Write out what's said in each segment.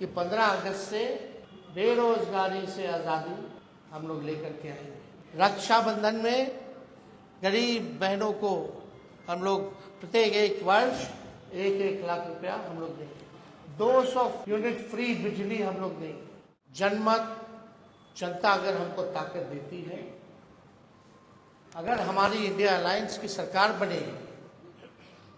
कि 15 अगस्त से बेरोजगारी से आज़ादी हम लोग लेकर के आएंगे। रक्षाबंधन में गरीब बहनों को हम लोग प्रत्येक एक वर्ष 1-1 लाख रुपया हम लोग देंगे। 200 यूनिट फ्री बिजली हम लोग देंगे। जनमत जनता अगर हमको ताकत देती है, अगर हमारी इंडिया अलायंस की सरकार बने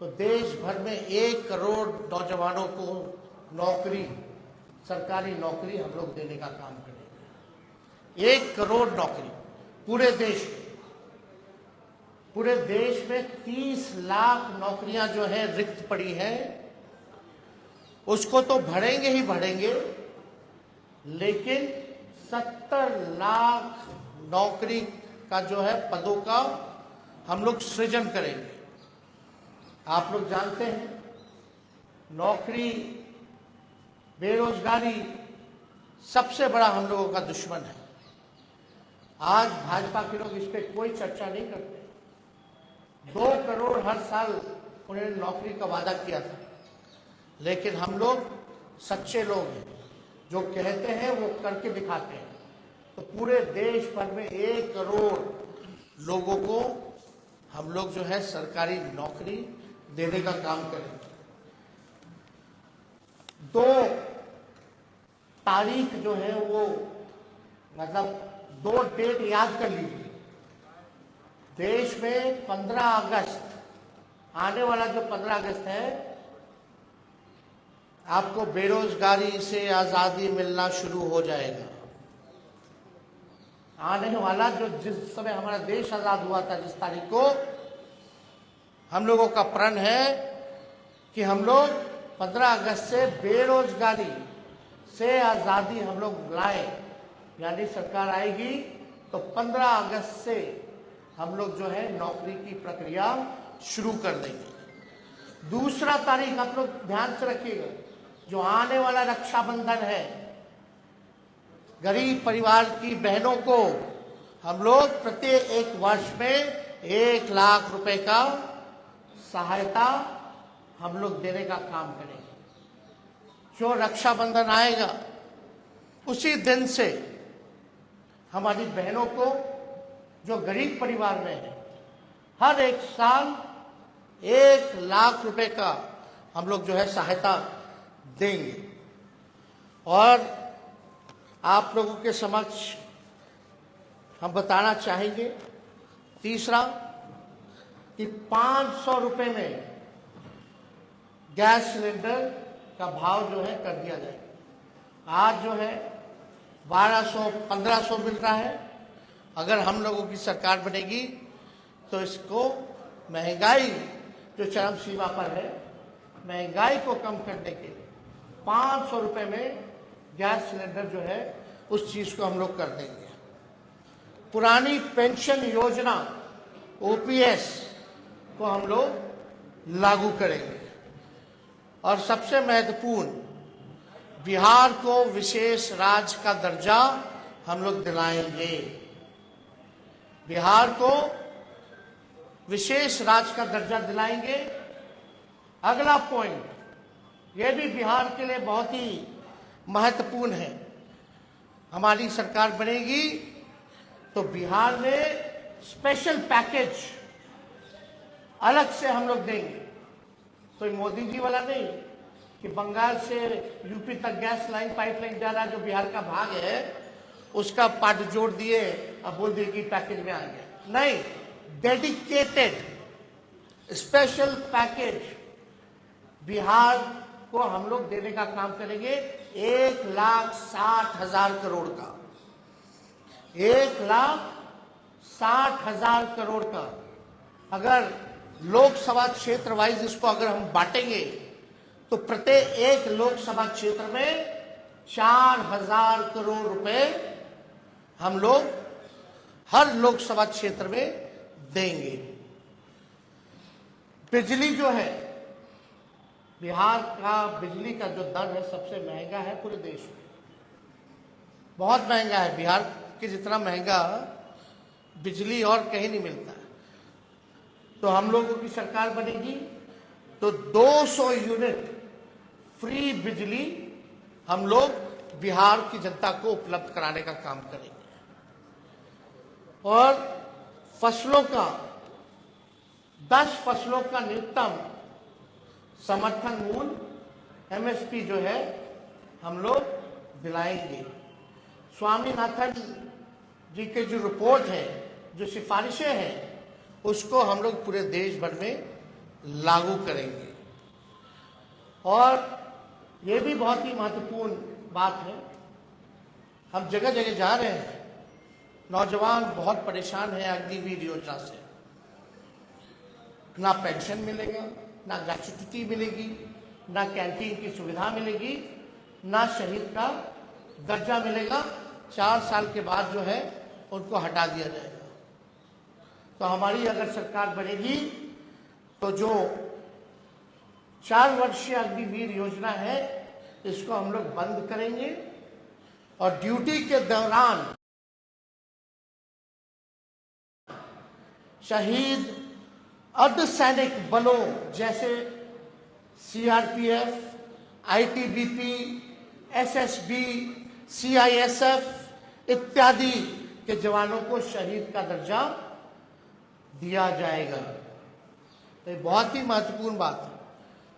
तो देश भर में 1 करोड़ नौजवानों को नौकरी, सरकारी नौकरी हम लोग देने का काम करेंगे। 1 करोड़ नौकरी पूरे देश में। पूरे देश में 30 लाख नौकरियां जो है रिक्त पड़ी हैं, उसको तो भरेंगे ही भरेंगे, लेकिन 70 लाख नौकरी का जो है पदों का हम लोग सृजन करेंगे। आप लोग जानते हैं नौकरी, बेरोजगारी सबसे बड़ा हम लोगों का दुश्मन है। आज भाजपा के लोग इस पर कोई चर्चा नहीं करते। 2 करोड़ हर साल उन्होंने नौकरी का वादा किया था, लेकिन हम लोग सच्चे लोग हैं, जो कहते हैं वो करके दिखाते हैं। तो पूरे देश भर में 1 करोड़ लोगों को हम लोग जो है सरकारी नौकरी देने का काम करेंगे। 2 तारीख जो है वो मतलब 2 डेट याद कर लीजिए। देश में 15 अगस्त, आने वाला जो 15 अगस्त है, आपको बेरोजगारी से आजादी मिलना शुरू हो जाएगा। आने वाला जो जिस समय हमारा देश आजाद हुआ था, जिस तारीख को, हम लोगों का प्रण है कि हम लोग 15 अगस्त से बेरोजगारी से आजादी हम लोग लाए। यानी सरकार आएगी तो 15 अगस्त से हम लोग जो है नौकरी की प्रक्रिया शुरू कर देंगे। दूसरा तारीख आप लोग ध्यान से रखिएगा, जो आने वाला रक्षाबंधन है, गरीब परिवार की बहनों को हम लोग प्रत्येक एक वर्ष में 1 लाख रुपए का सहायता हम लोग देने का काम करेंगे। जो रक्षाबंधन आएगा उसी दिन से हमारी बहनों को, जो गरीब परिवार में है, हर एक साल 1 लाख रुपए का हम लोग जो है सहायता देंगे। और आप लोगों के समक्ष हम बताना चाहेंगे, तीसरा, कि 500 रुपए में गैस सिलेंडर का भाव जो है कर दिया जाए। आज जो है 1200-1500 मिल रहा है। अगर हम लोगों की सरकार बनेगी तो इसको, महंगाई जो चरम सीमा पर है, महंगाई को कम करने के लिए 500 रुपए में गैस सिलेंडर जो है उस चीज को हम लोग कर देंगे। पुरानी पेंशन योजना ओपीएस को हम लोग लागू करेंगे। और सबसे महत्वपूर्ण, बिहार को विशेष राज्य का दर्जा हम लोग दिलाएंगे। बिहार को विशेष राज्य का दर्जा दिलाएंगे। अगला पॉइंट, यह भी बिहार के लिए बहुत ही महत्वपूर्ण है। हमारी सरकार बनेगी तो बिहार में स्पेशल पैकेज अलग से हम लोग देंगे। कोई मोदी जी वाला नहीं कि बंगाल से यूपी तक गैस लाइन, पाइपलाइन जा रहा है, जो बिहार का भाग है, उसका पार्ट जोड़ दिए, अब बोल दिए कि पैकेज में आ गया। नहीं, डेडिकेटेड स्पेशल पैकेज बिहार को हम लोग देने का काम करेंगे। 1,60,000 करोड़ का, 1,60,000 करोड़ का। अगर लोकसभा क्षेत्र वाइज इसको अगर हम बांटेंगे तो प्रत्येक एक लोकसभा क्षेत्र में 4,000 करोड़ रुपए हम लोग हर लोकसभा क्षेत्र में देंगे। बिजली जो है, बिहार का बिजली का जो दर है सबसे महंगा है पूरे देश में। बहुत महंगा है, बिहार के जितना महंगा बिजली और कहीं नहीं मिलता है। तो हम लोगों की सरकार बनेगी तो 200 यूनिट फ्री बिजली हम लोग बिहार की जनता को उपलब्ध कराने का काम करेंगे। और फसलों का 10 फसलों का न्यूनतम समर्थन मूल्य एमएसपी जो है हम लोग दिलाएंगे। स्वामीनाथन जी के जो रिपोर्ट है, जो सिफारिशें हैं, उसको हम लोग पूरे देश भर में लागू करेंगे। और ये भी बहुत ही महत्वपूर्ण बात है, हम जगह जगह जा रहे हैं, नौजवान बहुत परेशान है अग्निवीर योजना से। ना पेंशन मिलेगा, ना ग्रेच्युटी मिलेगी, ना कैंटीन की सुविधा मिलेगी, ना शहीद का दर्जा मिलेगा। 4 साल के बाद जो है उनको हटा दिया जाएगा। तो हमारी अगर सरकार बनेगी तो जो 4 वर्षीय अग्निवीर योजना है इसको हम लोग बंद करेंगे और ड्यूटी के दौरान शहीद अर्धसैनिक बलों जैसे सीआरपीएफ, आईटीबीपी, एसएसबी, सीआईएसएफ इत्यादि के जवानों को शहीद का दर्जा दिया जाएगा। तो ये बहुत ही महत्वपूर्ण बात है।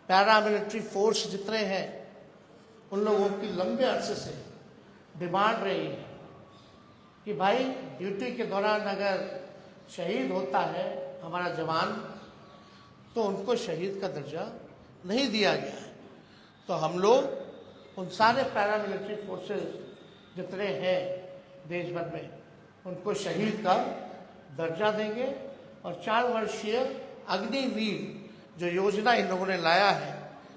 पैरामिलिट्री फोर्स जितने हैं उन लोगों की लंबे अरसे से डिमांड रही है कि भाई ड्यूटी के दौरान अगर शहीद होता है हमारा जवान तो उनको शहीद का दर्जा नहीं दिया गया है। तो हम लोग उन सारे पैरामिलिट्री फोर्सेस जितने हैं देश भर में उनको शहीद का दर्जा देंगे और 4 वर्षीय अग्निवीर जो योजना इन लोगों ने लाया है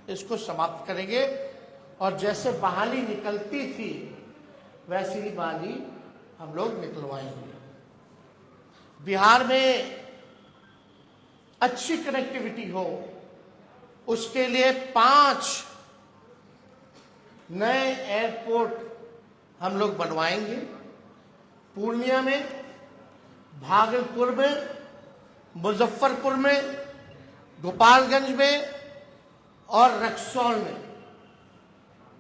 इसको समाप्त करेंगे। और जैसे बहाली निकलती थी वैसी ही बहाली हम लोग निकलवाएंगे। बिहार में अच्छी कनेक्टिविटी हो उसके लिए 5 नए एयरपोर्ट हम लोग बनवाएंगे। पूर्णिया में, भागलपुर में, मुजफ्फरपुर में, गोपालगंज में और रक्सौल में,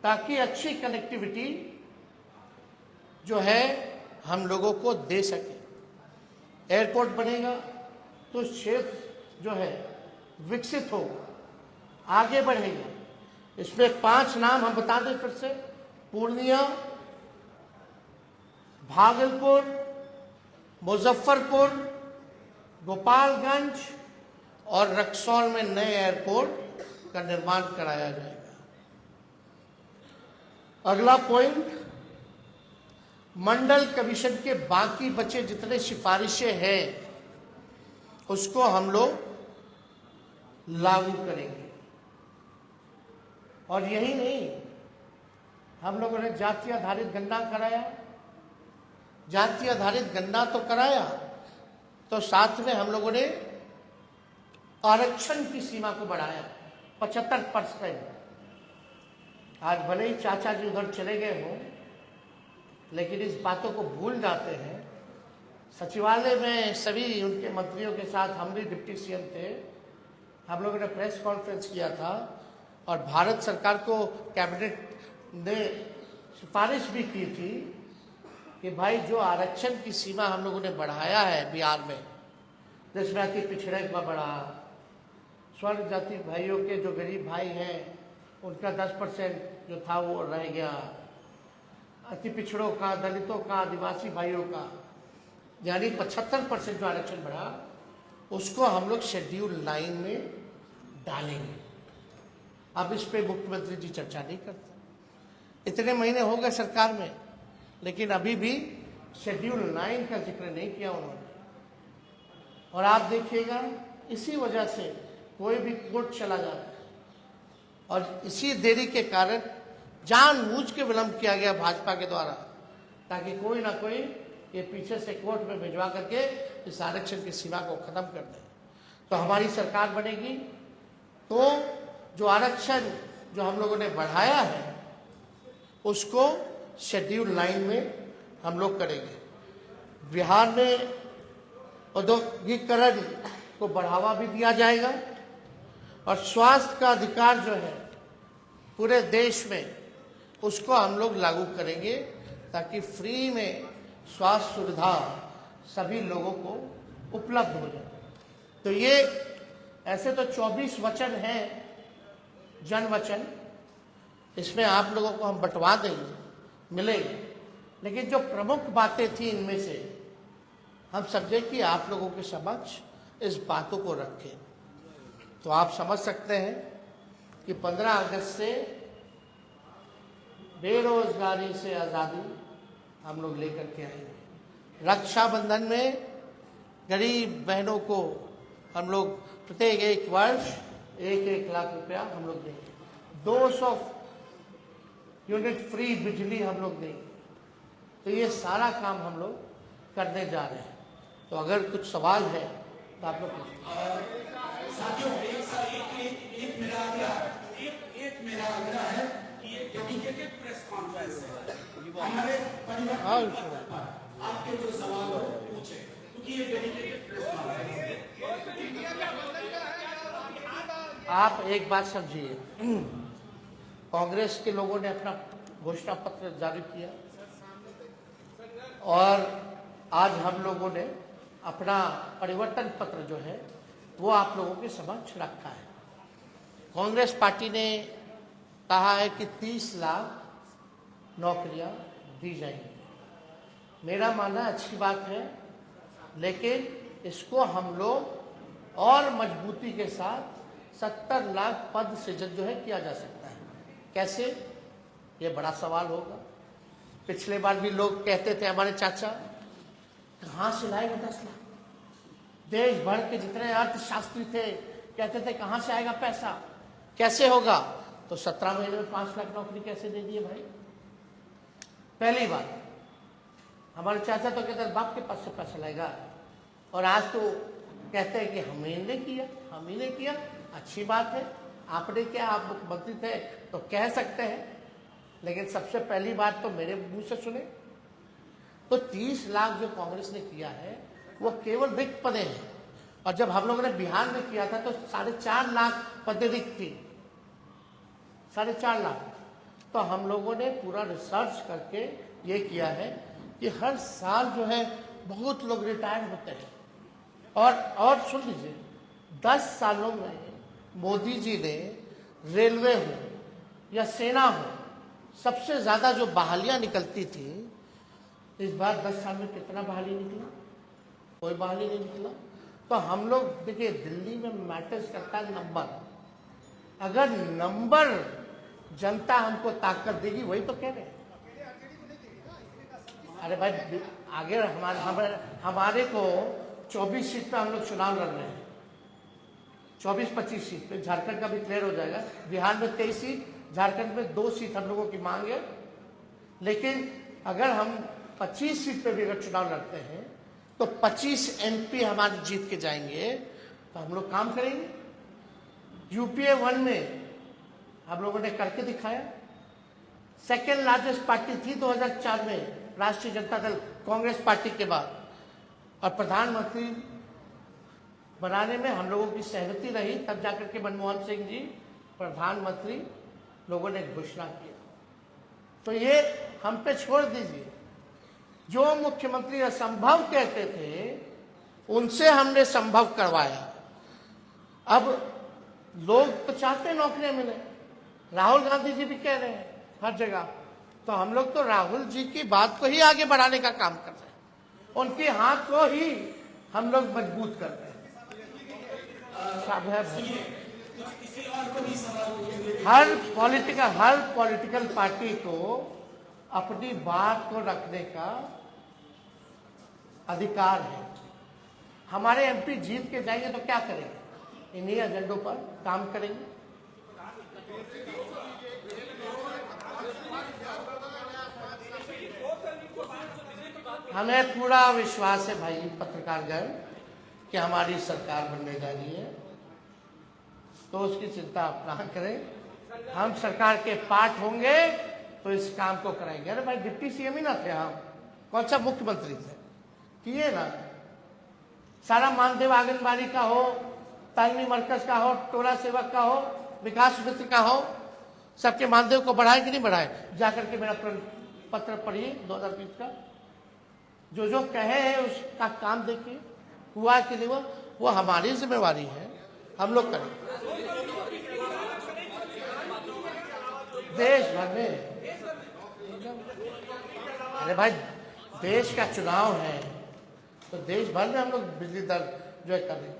ताकि अच्छी कनेक्टिविटी जो है हम लोगों को दे सके। एयरपोर्ट बनेगा तो क्षेत्र जो है विकसित होगा, आगे बढ़ेगा। इसमें 5 नाम हम बता दें फिर से। पूर्णिया, भागलपुर, मुजफ्फरपुर, गोपालगंज और रक्सौल में नए एयरपोर्ट का निर्माण कराया जाएगा। अगला पॉइंट, मंडल कमीशन के बाकी बचे जितने सिफारिशें हैं उसको हम लोग लागू करेंगे। और यही नहीं, हम लोगों ने जाति आधारित गणना कराया। जाति आधारित गणना तो कराया तो साथ में हम लोगों ने आरक्षण की सीमा को बढ़ाया 75%। आज भले ही चाचा जी उधर चले गए हों लेकिन इस बातों को भूल जाते हैं। सचिवालय में सभी उनके मंत्रियों के साथ हम भी डिप्टी सीएम थे, हम लोगों ने प्रेस कॉन्फ्रेंस किया था और भारत सरकार को कैबिनेट ने सिफारिश भी की थी कि भाई जो आरक्षण की सीमा हम लोगों ने बढ़ाया है बिहार में, जिसमें अति पिछड़े का बढ़ा, स्वर्ण जाति भाइयों के जो गरीब भाई हैं उनका 10% जो था वो रह गया, अति पिछड़ों का, दलितों का, आदिवासी भाइयों का यानी 75% जो आरक्षण बढ़ा उसको हम लोग शेड्यूल 9 में डालेंगे। अब इस पे मुख्यमंत्री जी चर्चा नहीं करते। इतने महीने हो गए सरकार में लेकिन अभी भी शेड्यूल 9 का जिक्र नहीं किया उन्होंने। और आप देखिएगा इसी वजह से कोई भी कोर्ट चला जाता है और इसी देरी के कारण जानबूझ के विलंब किया गया भाजपा के द्वारा ताकि कोई ना कोई ये पीछे से कोर्ट में भिजवा करके इस आरक्षण की सीमा को खत्म कर दे। तो हमारी सरकार बनेगी तो जो आरक्षण जो हम लोगों ने बढ़ाया है उसको शेड्यूल 9 में हम लोग करेंगे। बिहार में औद्योगिकरण को बढ़ावा भी दिया जाएगा और स्वास्थ्य का अधिकार जो है पूरे देश में उसको हम लोग लागू करेंगे ताकि फ्री में स्वास्थ्य सुविधा सभी लोगों को उपलब्ध हो जाए। तो ये ऐसे तो 24 वचन हैं, जन वचन, इसमें आप लोगों को हम बंटवा देंगे, मिलेंगे, लेकिन जो प्रमुख बातें थी इनमें से हम समझे कि आप लोगों के समक्ष इस बातों को रखें। तो आप समझ सकते हैं कि 15 अगस्त से बेरोजगारी से आज़ादी हम लोग लेकर के आएंगे। रक्षाबंधन में गरीब बहनों को हम लोग प्रत्येक एक वर्ष 1-1 लाख रुपया हम लोग देंगे। 200 यूनिट फ्री बिजली हम लोग देंगे। तो ये सारा काम हम लोग करने जा रहे हैं। तो अगर कुछ सवाल है तो आप लोग साथियों, एक मेरा आग्रह है कि एक डेडिकेटेड प्रेस कॉन्फ्रेंस है हमारे परिवार आपके जो सवाल हो पूछे, क्योंकि ये डेडिकेटेड प्रेस कॉन्फ्रेंस है। आप एक बात समझिए, कांग्रेस के लोगों ने अपना घोषणा पत्र जारी किया और आज हम लोगों ने अपना परिवर्तन पत्र जो है वो आप लोगों के समक्ष रखा है। कांग्रेस पार्टी ने कहा है कि 30 लाख नौकरियां दी जाएंगी। मेरा मानना अच्छी बात है, लेकिन इसको हम लोग और मजबूती के साथ 70 लाख पद सृजन जो है किया जा सकता है। कैसे, ये बड़ा सवाल होगा। पिछले बार भी लोग कहते थे, हमारे चाचा, कहाँ से लाएगा 10 लाख? देश भर के जितने अर्थशास्त्री थे कहते थे कहाँ से आएगा पैसा, कैसे होगा? तो 17 महीने में 5 लाख नौकरी कैसे दे दिए भाई? पहली बात, हमारे चाचा तो कहते बाप के पास से पैसा लाएगा, और आज तो कहते हैं कि हम ही ने किया। अच्छी बात है, आपने क्या, आप मुख्यमंत्री थे तो कह सकते हैं, लेकिन सबसे पहली बात तो मेरे मुंह से सुने। तो 30 लाख जो कांग्रेस ने किया है वो केवल रिक्त पदें हैं, और जब हम लोगों ने बिहार में किया था तो 4.5 लाख पदें रिक्त थी, 4.5 लाख। तो हम लोगों ने पूरा रिसर्च करके ये किया है कि हर साल जो है बहुत लोग रिटायर होते हैं। और सुन लीजिए, 10 सालों में मोदी जी ने रेलवे हो या सेना हो, सबसे ज्यादा जो बहालियां निकलती थी, इस बार 10 साल में कितना बहाली निकला? कोई बहाली नहीं निकला। तो हम लोग देखिए, दिल्ली में मैटर्स करता है नंबर। अगर नंबर जनता हमको ताकत देगी, वही तो कह रहे हैं। अरे भाई, आगे हमारे को 24 सीट पे हम लोग चुनाव लड़ रहे हैं, 24-25 सीट पे। झारखंड का भी क्लियर हो जाएगा। बिहार में 23 सीट, झारखंड में 2 सीट हम लोगों की मांग है। लेकिन अगर हम 25 सीट पे भी अगर चुनाव लड़ते हैं तो 25 MP हमारे जीत के जाएंगे, तो हम लोग काम करेंगे। UPA 1 में हम लोगों ने करके दिखाया। सेकेंड लार्जेस्ट पार्टी थी 2004 में राष्ट्रीय जनता दल, कांग्रेस पार्टी के बाद, और प्रधानमंत्री बनाने में हम लोगों की सहमति रही। तब जाकर के मनमोहन सिंह जी प्रधानमंत्री लोगों ने घोषणा किया। तो ये हम पे छोड़ दीजिए। जो मुख्यमंत्री असंभव कहते थे उनसे हमने संभव करवाया। अब लोग तो चाहते नौकरियां मिले, राहुल गांधी जी भी कह रहे हैं हर जगह। तो हम लोग तो राहुल जी की बात को ही आगे बढ़ाने का काम कर रहे हैं, उनके हाथ को ही हम लोग मजबूत कर रहे हैं। हर पॉलिटिकल पार्टी को अपनी बात को रखने का अधिकार है। हमारे MP जीत के जाएंगे तो क्या करेंगे? इन्हीं एजेंडों पर काम करेंगे। हमें पूरा विश्वास है भाई पत्रकारगण कि हमारी सरकार बनने जा रही है, तो उसकी चिंता आप ना करें। हम सरकार के पार्ट होंगे तो इस काम को कराएंगे। अरे भाई, डिप्टी CM ही ना थे हम, कौन सा मुख्यमंत्री थे? किए ना। सारा मानदेव आंगनबाड़ी का हो, तालीमी मरकज का हो, टोला सेवक का हो, विकास मित्र का हो, सबके मानदेय को बढ़ाए कि नहीं बढ़ाए? जाकर के मेरा पत्र पढ़िए 2020 का, जो जो कहे हैं उसका काम देखिए, हुआ कि नहीं हुआ। वो हमारी जिम्मेवारी है, हम लोग करें। देश भर में, अरे भाई देश का चुनाव है तो देश भर में हम लोग बिजली दर जो है कर रहे हैं।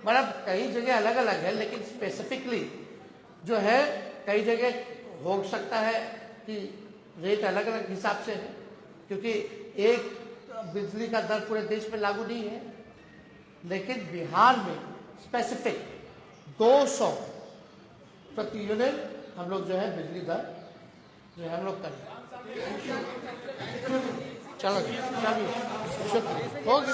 मतलब कई जगह अलग अलग है, लेकिन स्पेसिफिकली जो है कई जगह हो सकता है कि रेट अलग अलग हिसाब से है, क्योंकि एक बिजली का दर पूरे देश में लागू नहीं है। लेकिन बिहार में स्पेसिफिक 200 प्रति यूनिट हम लोग जो है बिजली दर जो है हम लोग करें। चलो चलिए शुक्रिया।